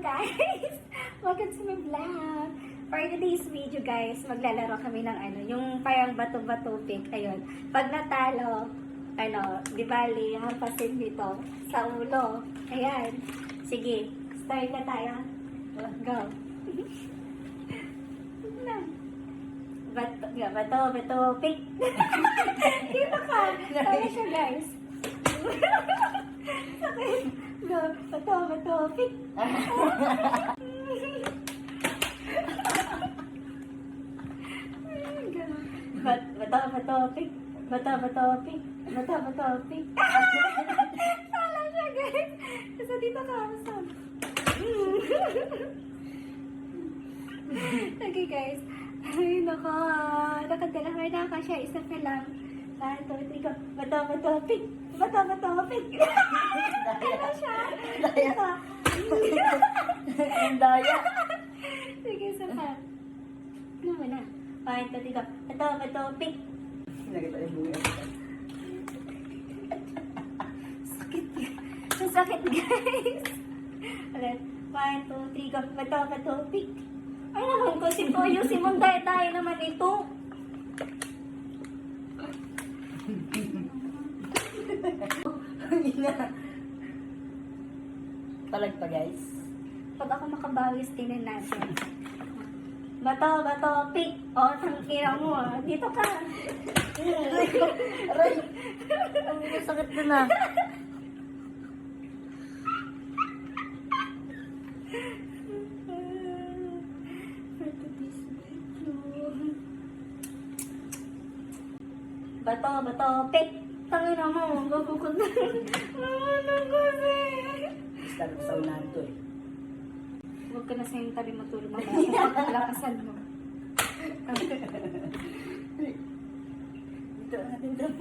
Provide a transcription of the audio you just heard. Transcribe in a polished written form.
guys! Welcome to my vlog! For today's video guys, maglalaro kami ng yung parang bato-bato pick. Ayun. Pag natalo, di bali, hampasin dito sa ulo. Ayan. Sige, start na tayo. Go. Bato, pick. Dito ka. Tama siya guys. Sakit. Go. Bato, pick. Bato, pick. Bato, pick. Sala siya guys. Kasi dito ka. Okay guys. Ay, nako. Nakadalaman na ka siya. Isa pa lang. Bato, pick. Bato, pick. Ano siya? Daya. Ang daya. Sige, isa pa. Ano mo na? Bato, pick. Nakita yung buhay. Sakit. Ang sakit, guys. Ulit. 1, 2, 3, go. Bato, pick. Ay, naman ko si Toyo. Si Munday tayo naman ito. Palag pa guys. Pag ako makabawis, tingnan natin. Bato, pick. O, tangkira mo ah. Dito ka. Aray! Ang sakit na na. Bato, pick. Tangina mo. Gagukod na. Ano kasi? Basta sa unahan to eh. Huwag ka na sa yung tabi matulog. Mamaya, lakasan mo. Dito natin doon.